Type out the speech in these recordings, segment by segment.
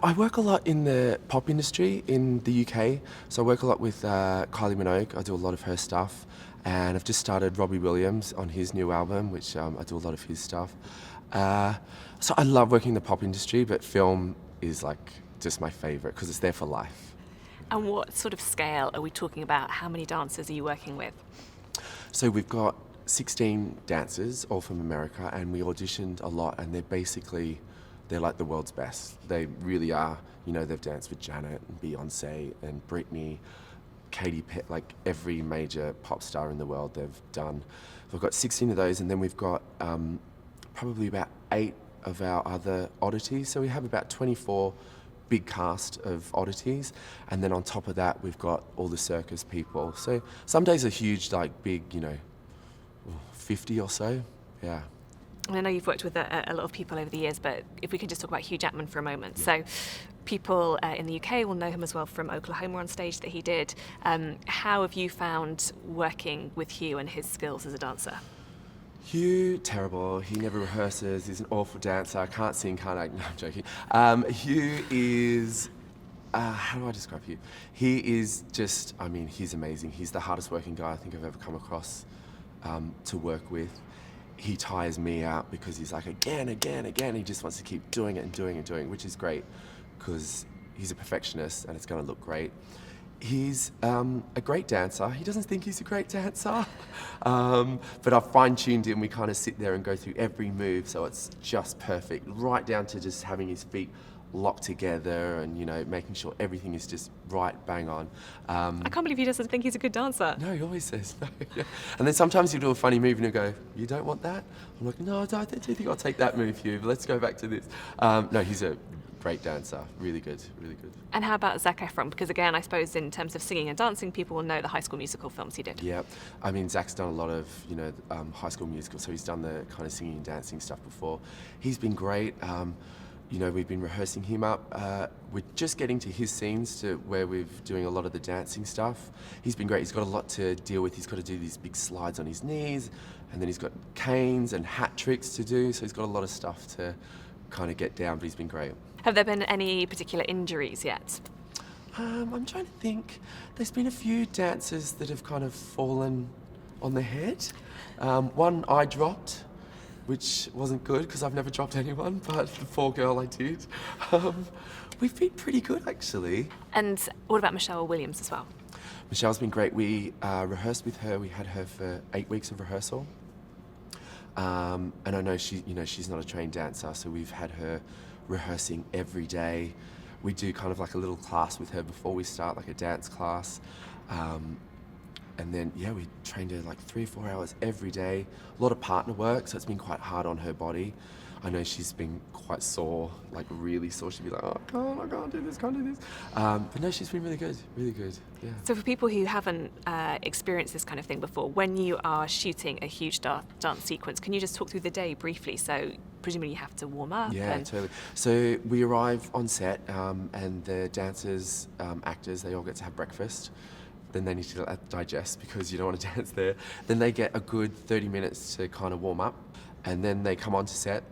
I work a lot in the pop industry in the UK, so I work a lot with Kylie Minogue. I do a lot of her stuff, and I've just started Robbie Williams on his new album, which I do a lot of his stuff. So I love working in the pop industry, but film is like just my favourite because it's there for life. And what sort of scale are we talking about? How many dancers are you working with? So we've got 16 dancers, all from America, and we auditioned a lot, and they're like the world's best. They really are. You know, they've danced with Janet and Beyonce and Britney, Katy Perry, like every major pop star in the world they've done. We've got 16 of those, and then we've got probably about 8 of our other oddities. So we have about 24 big cast of oddities, and then on top of that we've got all the circus people. So some days are huge, like big, 50 or so. Yeah. And I know you've worked with a lot of people over the years, but if we could just talk about Hugh Jackman for a moment. So people in the UK will know him as well from Oklahoma on stage that he did. How have you found working with Hugh and his skills as a dancer? Hugh, terrible. He never rehearses. He's an awful dancer. I can't sing, can't act. No, I'm joking. Hugh is... how do I describe Hugh? He is just... he's amazing. He's the hardest working guy I think I've ever come across to work with. He tires me out because he's like, again. He just wants to keep doing it and doing it, which is great because he's a perfectionist and it's going to look great. He's a great dancer. He doesn't think he's a great dancer, but I've fine-tuned him. We kind of sit there and go through every move so it's just perfect, right down to just having his feet locked together and, making sure everything is just right, bang on. I can't believe he doesn't think he's a good dancer. No, he always says no. Yeah. And then sometimes he'll do a funny move and he'll go, "You don't want that?" I'm like, "No, I don't think I'll take that move, Hugh, but let's go back to this." No, he's a great dancer. Really good, really good. And how about Zac Efron? Because again, I suppose in terms of singing and dancing, people will know the High School Musical films he did. Yeah, Zac's done a lot of, High School Musical, so he's done the kind of singing and dancing stuff before. He's been great. We've been rehearsing him up. We're just getting to his scenes to where we're doing a lot of the dancing stuff. He's been great. He's got a lot to deal with. He's got to do these big slides on his knees, and then he's got canes and hat tricks to do, so he's got a lot of stuff to kind of get down, but he's been great. Have there been any particular injuries yet? I'm trying to think. There's been a few dancers that have kind of fallen on their head. One I dropped, which wasn't good because I've never dropped anyone, but the poor girl I did. We've been pretty good, actually. And what about Michelle Williams as well? Michelle's been great. We rehearsed with her. We had her for 8 weeks of rehearsal. And I know she's not a trained dancer, so we've had her rehearsing every day. We do kind of like a little class with her before we start, like a dance class. And then, we trained her like 3 or 4 hours every day. A lot of partner work, so it's been quite hard on her body. I know she's been quite sore, like really sore. She'd be like, "Oh, I can't do this. But no, she's been really good, yeah. So for people who haven't experienced this kind of thing before, when you are shooting a huge dance sequence, can you just talk through the day briefly? So presumably you have to warm up. Yeah, totally. So we arrive on set and the dancers, actors, they all get to have breakfast. Then they need to digest because you don't want to dance there. Then they get a good 30 minutes to kind of warm up, and then they come onto set.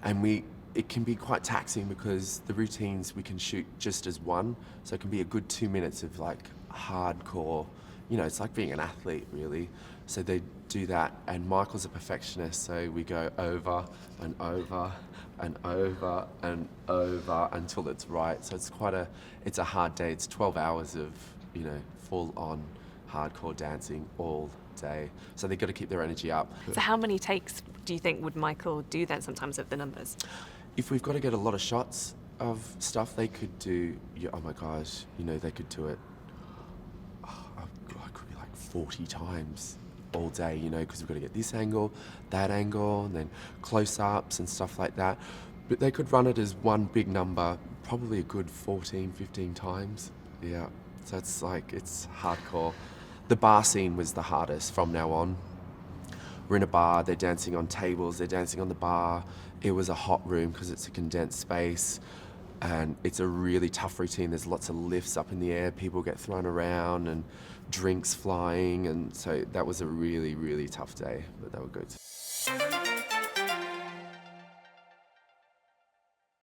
And it can be quite taxing because the routines we can shoot just as one, so it can be a good 2 minutes of like hardcore, it's like being an athlete really. So they do that, and Michael's a perfectionist, so we go over and over and over and over until it's right. So it's a hard day. It's 12 hours of, full on hardcore dancing all day. So they've got to keep their energy up. So how many takes do you think would Michael do then sometimes of the numbers? If we've got to get a lot of shots of stuff, they could do, oh my gosh, they could do it, it could be like 40 times all day, because we've got to get this angle, that angle, and then close-ups and stuff like that. But they could run it as one big number, probably a good 14, 15 times. Yeah, so it's hardcore. The bar scene was the hardest from now on. We're in a bar, they're dancing on tables, they're dancing on the bar. It was a hot room because it's a condensed space, and it's a really tough routine. There's lots of lifts up in the air, people get thrown around and drinks flying, and so that was a really, really tough day, but they were good.